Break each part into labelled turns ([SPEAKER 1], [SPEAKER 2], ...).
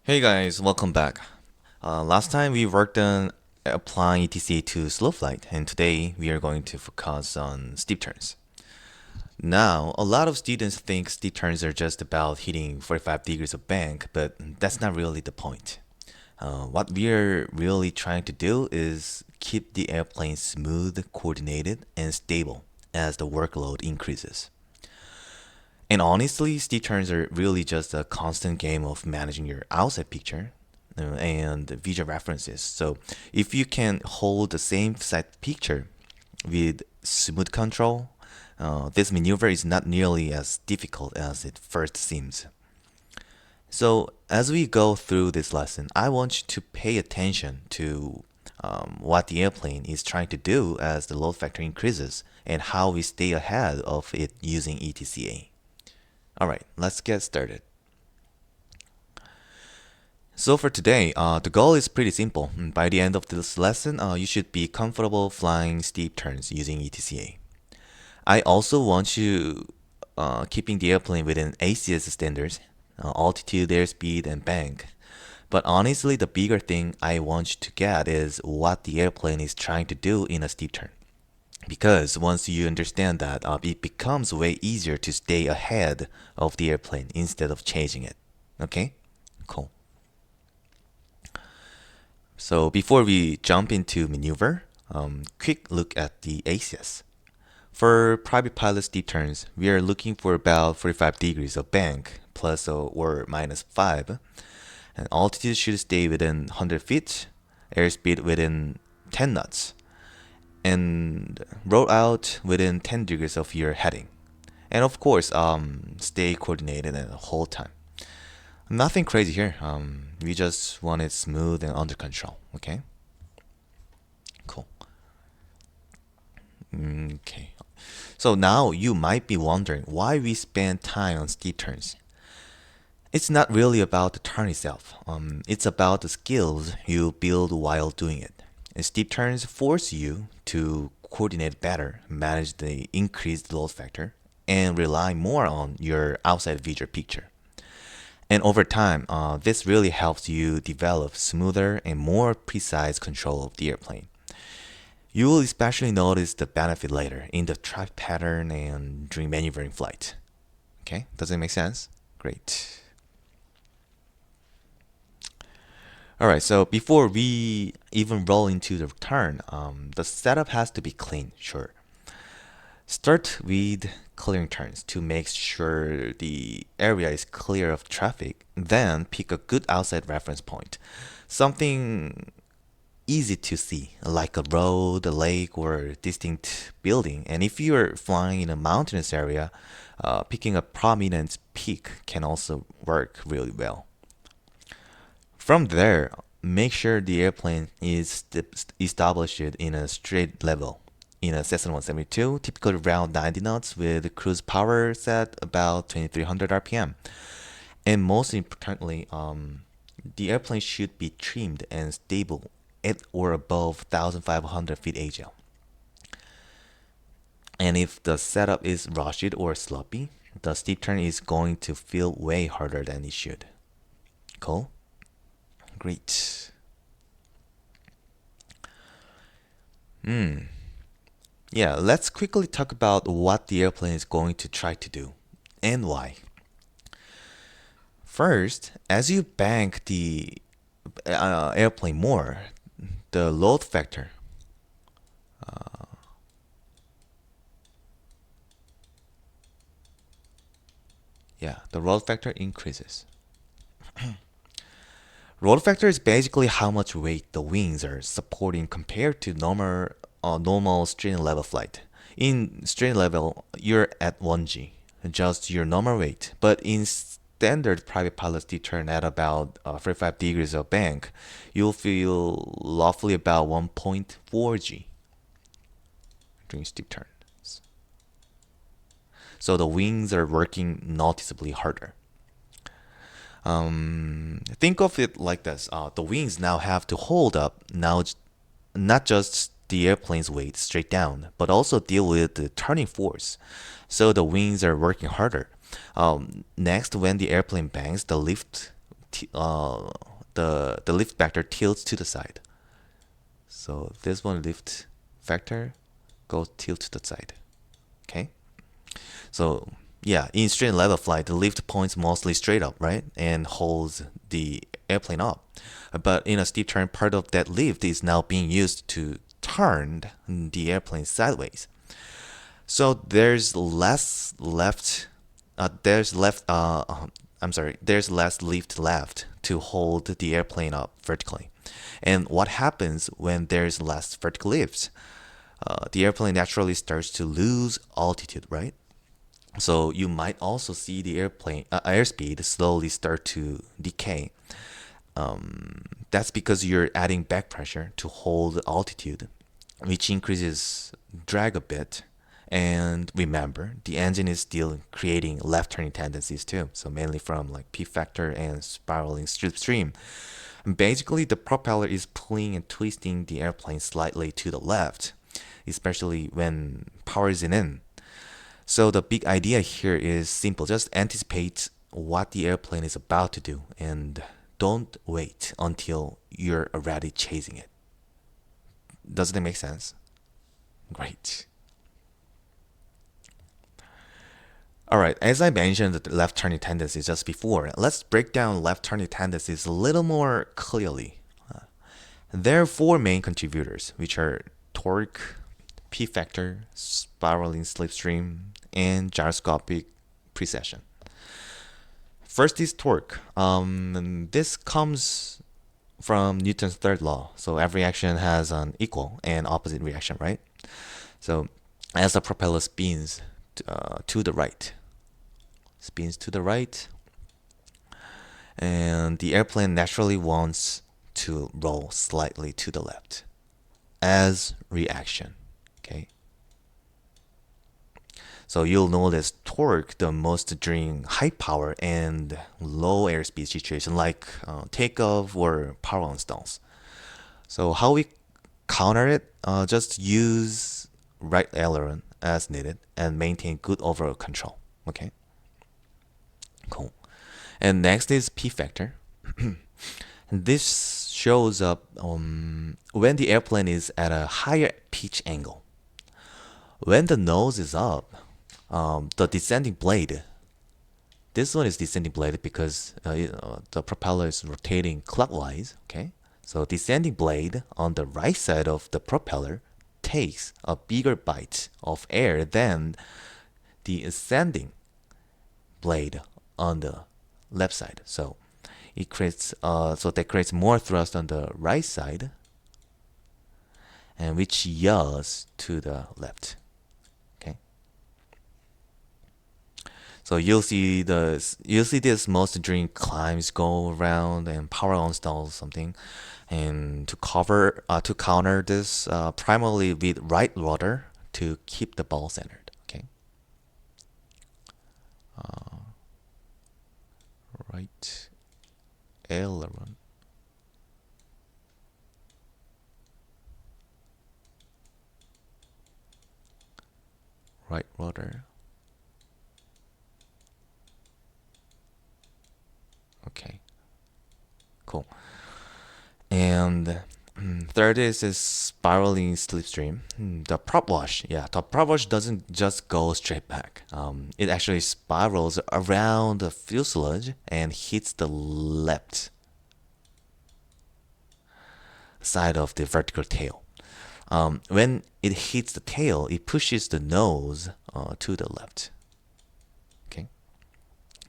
[SPEAKER 1] Hey guys, welcome back. Last time we worked on applying ETCA to slow flight, and today we are going to focus on steep turns. Now, a lot of students think steep turns are just about hitting 45 degrees of bank, but that's not really the point. What we are really trying to do is keep the airplane smooth, coordinated, and stable as the workload increases. And honestly, steep turns are really just a constant game of managing your outside picture and visual references. So if you can hold the same side picture with smooth control, this maneuver is not nearly as difficult as it first seems. So as we go through this lesson, I want you to pay attention to what the airplane is trying to do as the load factor increases and how we stay ahead of it using ETCA. All right, let's get started. So for today, the goal is pretty simple. By the end of this lesson, you should be comfortable flying steep turns using ETCA. I also want you keeping the airplane within ACS standards, altitude, airspeed, and bank. But honestly, the bigger thing I want you to get is what the airplane is trying to do in a steep turn. Because once you understand that, it becomes way easier to stay ahead of the airplane instead of chasing it. Okay? Cool. So before we jump into maneuver, quick look at the ACS. For private pilot steep turns, we are looking for about 45 degrees of bank, plus or minus 5. And altitude should stay within 100 feet, airspeed within 10 knots, and roll out within 10 degrees of your heading. And of course, stay coordinated the whole time. Nothing crazy here. We just want it smooth and under control. Okay. Cool. Okay. So now you might be wondering why we spend time on steep turns. It's not really about the turn itself. It's about the skills you build while doing it. And steep turns force you to coordinate better, manage the increased load factor, and rely more on your outside visual picture. And over time, this really helps you develop smoother and more precise control of the airplane. You will especially notice the benefit later in the track pattern and during maneuvering flight. Okay, does it make sense? Great. All right, so before we even roll into the turn, the setup has to be clean, sure. Start with clearing turns to make sure the area is clear of traffic. Then pick a good outside reference point. Something easy to see, like a road, a lake, or a distinct building. And if you're flying in a mountainous area, picking a prominent peak can also work really well. From there, make sure the airplane is established in a straight level. In a Cessna 172, typically around 90 knots with cruise power set about 2300 RPM. And most importantly, the airplane should be trimmed and stable at or above 1500 feet AGL. And if the setup is rushed or sloppy, the steep turn is going to feel way harder than it should. Cool? Great. Yeah, let's quickly talk about what the airplane is going to try to do and why. First, as you bank the airplane more, the load factor the load factor increases. Load factor is basically how much weight the wings are supporting compared to normal straight level flight. In straight level, you're at 1G, just your normal weight. But in standard private pilot steep turn at about 45 degrees of bank, you'll feel roughly about 1.4G during steep turns. So the wings are working noticeably harder. Think of it like this: the wings now have to hold up now, not just the airplane's weight straight down, but also deal with the turning force. So the wings are working harder. Next, when the airplane bangs, the lift the lift vector tilts to the side. So this one lift vector goes tilt to the side. Okay. So yeah, in straight and level flight, the lift points mostly straight up, right, and holds the airplane up. But in a steep turn, part of that lift is now being used to turn the airplane sideways. So there's less left. There's left. I'm sorry. There's less lift left to hold the airplane up vertically. And what happens when there's less vertical lift? The airplane naturally starts to lose altitude, right? So you might also see the airspeed slowly start to decay. That's because you're adding back pressure to hold altitude, which increases drag a bit. And remember, the engine is still creating left turning tendencies too. So mainly from like P factor and spiraling slipstream. Basically, the propeller is pulling and twisting the airplane slightly to the left, especially when power isn't in. So the big idea here is simple. Just anticipate what the airplane is about to do and don't wait until you're already chasing it. Doesn't it make sense? Great. All right, as I mentioned the left turning tendencies just before, let's break down left turning tendencies a little more clearly. There are four main contributors, which are torque, P factor, spiraling slipstream, and gyroscopic precession. First is torque. And this comes from Newton's third law. So every action has an equal and opposite reaction, right? So as the propeller spins to the right, and the airplane naturally wants to roll slightly to the left as reaction. Okay. So you'll notice torque the most during high power and low airspeed situation like takeoff or power on stalls. So how we counter it? Just use right aileron as needed and maintain good overall control. Okay. Cool. And next is P factor. And this shows up when the airplane is at a higher pitch angle. When the nose is up, the descending blade, this one is descending blade because the propeller is rotating clockwise, okay? So descending blade on the right side of the propeller takes a bigger bite of air than the ascending blade on the left side. So it creates that creates more thrust on the right side, and which yaws to the left. Okay. So you'll see this most during climbs, go around, and power on stalls something. And to counter this, primarily with right rudder to keep the ball centered. Okay. Right aileron. Right rudder. Okay. Cool. And third is spiraling slipstream. The prop wash. Yeah, the prop wash doesn't just go straight back. It actually spirals around the fuselage and hits the left side of the vertical tail. When it hits the tail, it pushes the nose to the left. Okay.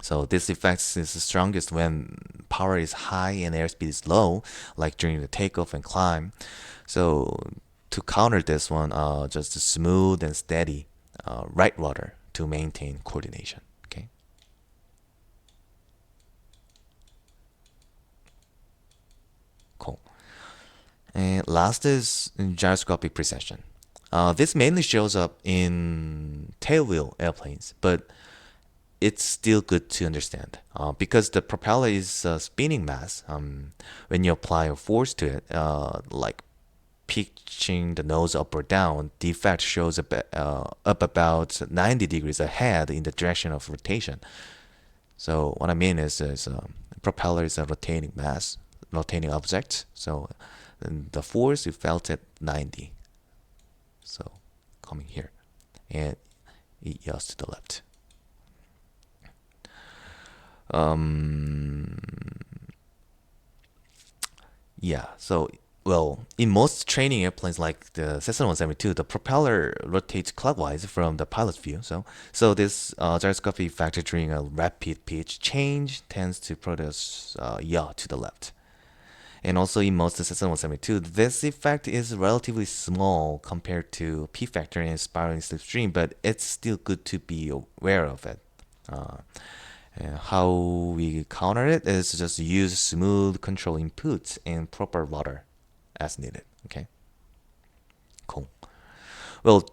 [SPEAKER 1] So this effect is the strongest when power is high and airspeed is low, like during the takeoff and climb. So to counter this one, just smooth and steady right rudder to maintain coordination. Okay. Cool. And last is gyroscopic precession. This mainly shows up in tailwheel airplanes, but it's still good to understand because the propeller is a spinning mass. When you apply a force to it, like pitching the nose up or down, the effect shows up about 90 degrees ahead in the direction of rotation. So what I mean is propeller is a rotating mass, rotating object. So the force you felt at 90. So coming here, and it yaws to the left. Um, yeah, so well, in most training airplanes like the Cessna 172, the propeller rotates clockwise from the pilot's view. So this gyroscopic factor during a rapid pitch change tends to produce yaw to the left. And also in most Cessna 172, this effect is relatively small compared to P factor and spiraling slipstream, but it's still good to be aware of it. Uh, and how we counter it is just use smooth control inputs and proper rudder as needed. Okay, cool. Well,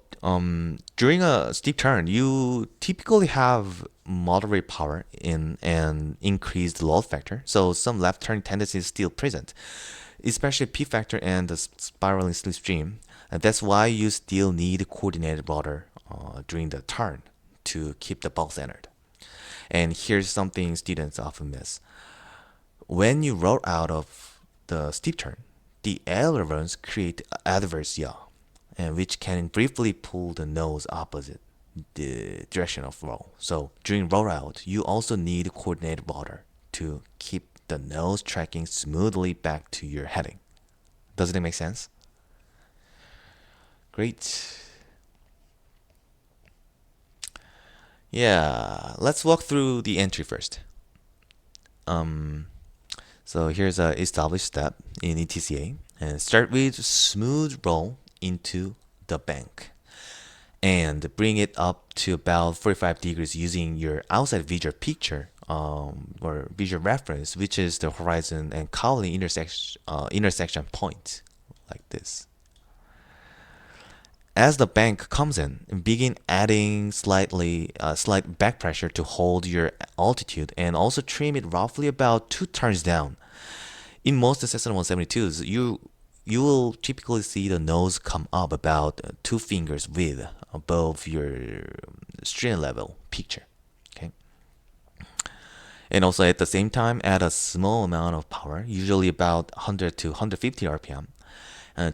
[SPEAKER 1] during a steep turn, you typically have moderate power in an increased load factor, so some left turn tendency is still present, especially P factor and the spiraling slipstream. And that's why you still need coordinated rudder during the turn to keep the ball centered. And here's something students often miss. When you roll out of the steep turn, the ailerons create adverse yaw, and which can briefly pull the nose opposite the direction of roll. So during rollout, you also need coordinated rudder to keep the nose tracking smoothly back to your heading. Doesn't it make sense? Great. Yeah, let's walk through the entry first. So here's a established step in ETCA, and start with smooth roll into the bank, and bring it up to about 45 degrees using your outside visual picture or visual reference, which is the horizon and cowling intersection point, like this. As the bank comes in, begin adding slight back pressure to hold your altitude, and also trim it roughly about 2 turns down. In most Cessna 172s, you will typically see the nose come up about 2 fingers width above your stream level picture. Okay. And also at the same time, add a small amount of power, usually about 100 to 150 RPM,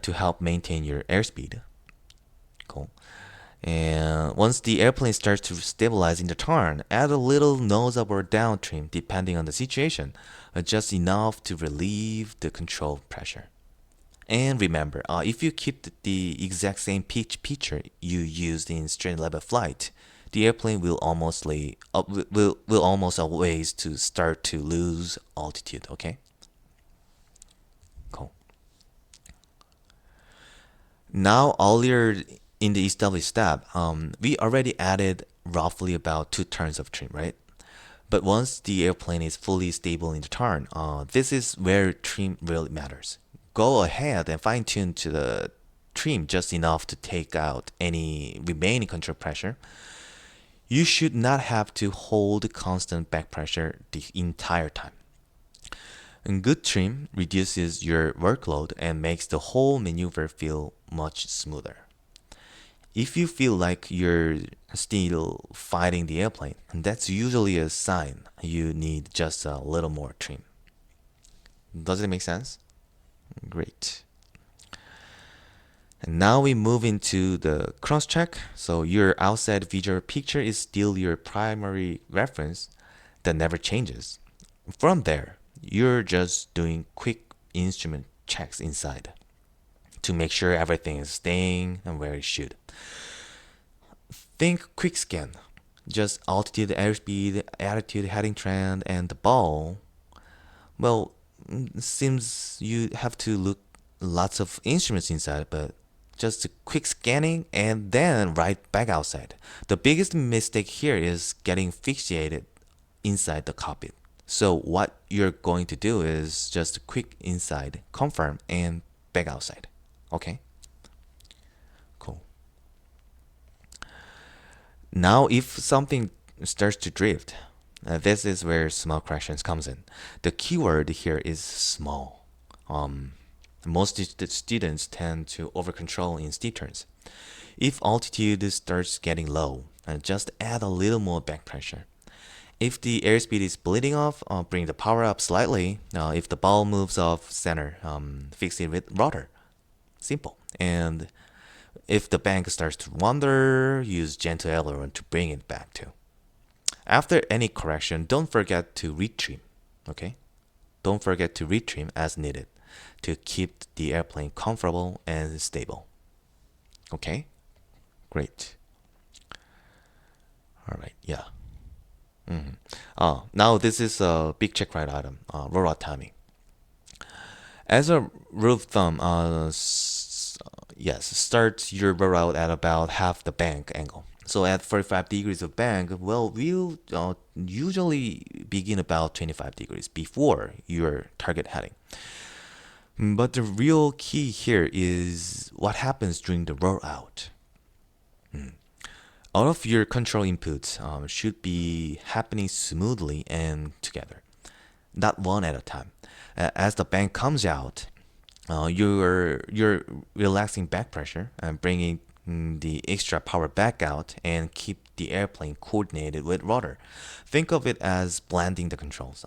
[SPEAKER 1] to help maintain your airspeed. Cool. And once the airplane starts to stabilize in the turn, add a little nose up or down trim depending on the situation, just enough to relieve the control pressure. And remember, if you keep the exact same pitch picture you used in straight level flight, the airplane will will almost always to start to lose altitude. Okay. Cool. Now earlier in the established step, we already added roughly about 2 turns of trim, right? But once the airplane is fully stable in the turn, this is where trim really matters. Go ahead and fine tune to the trim just enough to take out any remaining control pressure. You should not have to hold constant back pressure the entire time. And good trim reduces your workload and makes the whole maneuver feel much smoother. If you feel like you're still fighting the airplane, that's usually a sign you need just a little more trim. Does it make sense? Great. And now we move into the cross check. So your outside visual picture is still your primary reference that never changes. From there, you're just doing quick instrument checks inside to make sure everything is staying and where it should. Think quick scan. Just altitude, airspeed, attitude, heading trend, and the ball. Well, it seems you have to look lots of instruments inside, but just a quick scanning and then right back outside. The biggest mistake here is getting fixated inside the cockpit. So what you're going to do is just quick inside, confirm, and back outside. Okay? Cool. Now if something starts to drift, this is where small corrections comes in. The keyword here is small. Most students tend to over control in steep turns. If altitude starts getting low, just add a little more back pressure. If the airspeed is bleeding off, bring the power up slightly. If the ball moves off center, fix it with rudder. Simple. And if the bank starts to wander, use gentle aileron to bring it back to. After any correction, don't forget to retrim. Okay? Don't forget to retrim as needed to keep the airplane comfortable and stable. Okay? Great. All right. Yeah. Now this is a big checkride item. Rollout timing. As a rule of thumb, yes, start your rollout at about half the bank angle. So at 45 degrees of bank, well, we'll usually begin about 25 degrees before your target heading. But the real key here is what happens during the rollout. All of your control inputs should be happening smoothly and together, not one at a time. As the bank comes out, you're relaxing back pressure and bringing the extra power back out and keep the airplane coordinated with rudder. Think of it as blending the controls,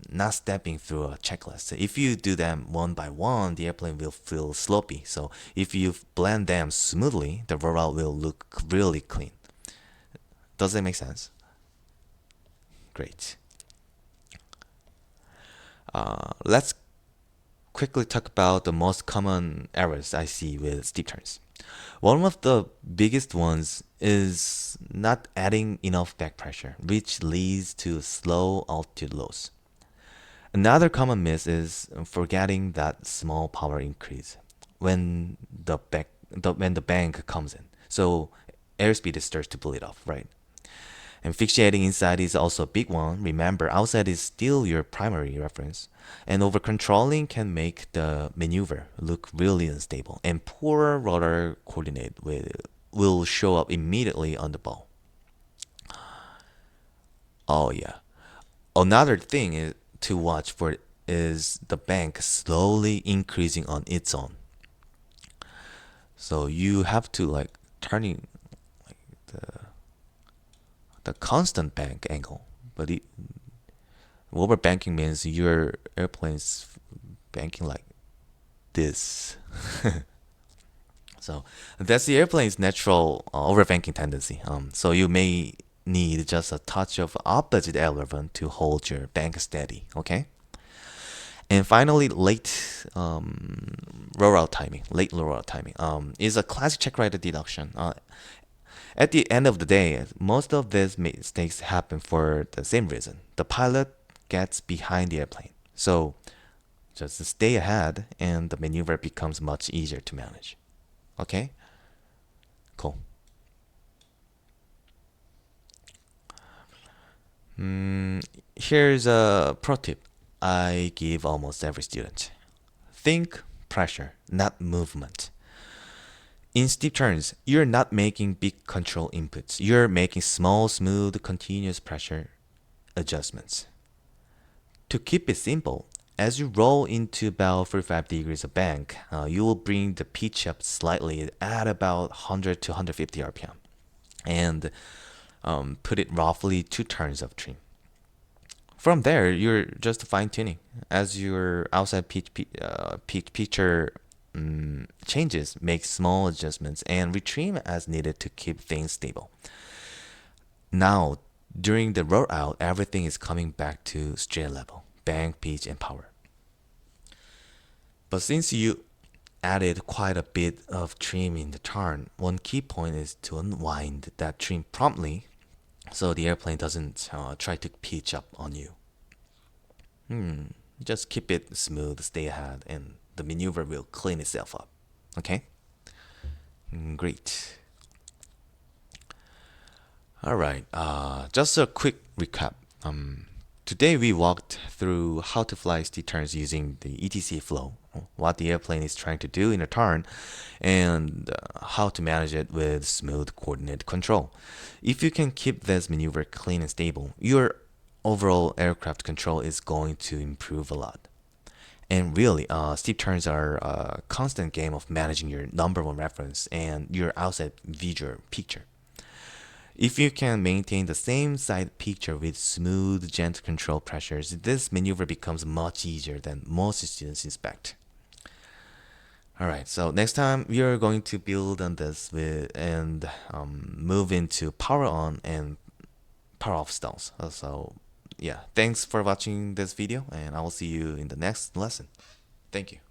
[SPEAKER 1] not stepping through a checklist. If you do them one by one, the airplane will feel sloppy. So if you blend them smoothly, the rollout will look really clean. Does that make sense? Great. Let's quickly talk about the most common errors I see with steep turns. One of the biggest ones is not adding enough back pressure, which leads to slow altitude loss. Another common miss is forgetting that small power increase when when the bank comes in. So airspeed starts to bleed off, right? And fixating inside is also a big one. Remember, outside is still your primary reference. And over controlling can make the maneuver look really unstable. And poor rudder coordinate will show up immediately on the ball. Oh, yeah. Another thing to watch for is the bank slowly increasing on its own. So you have to like turning the constant bank angle, but over banking means your airplane's banking like this. So that's the airplane's natural overbanking tendency. So you may need just a touch of opposite aileron to hold your bank steady. Okay. And finally, late rollout timing, is a classic checkride deduction. At the end of the day, most of these mistakes happen for the same reason. The pilot gets behind the airplane. So just stay ahead and the maneuver becomes much easier to manage. Okay? Cool. Here's a pro tip I give almost every student. Think pressure, not movement. In steep turns, you're not making big control inputs. You're making small, smooth, continuous pressure adjustments. To keep it simple, as you roll into about 45 degrees of bank, you will bring the pitch up slightly at about 100 to 150 RPM and put it roughly 2 turns of trim. From there, you're just fine tuning. As your outside picture changes, make small adjustments and retrim as needed to keep things stable. Now, during the rollout, everything is coming back to straight level, bank, pitch, and power. But since you added quite a bit of trim in the turn, one key point is to unwind that trim promptly so the airplane doesn't try to pitch up on you. Just keep it smooth, stay ahead, and the maneuver will clean itself up. Okay? Great. All right. Just a quick recap. Today we walked through how to fly steep turns using the ETCA flow, what the airplane is trying to do in a turn, and how to manage it with smooth coordinate control. If you can keep this maneuver clean and stable, your overall aircraft control is going to improve a lot. And really, steep turns are a constant game of managing your number one reference and your outside visual picture. If you can maintain the same side picture with smooth, gentle control pressures, this maneuver becomes much easier than most students expect. Alright, so next time we are going to build on this and move into power on and power off stalls. So yeah, thanks for watching this video and I will see you in the next lesson. Thank you.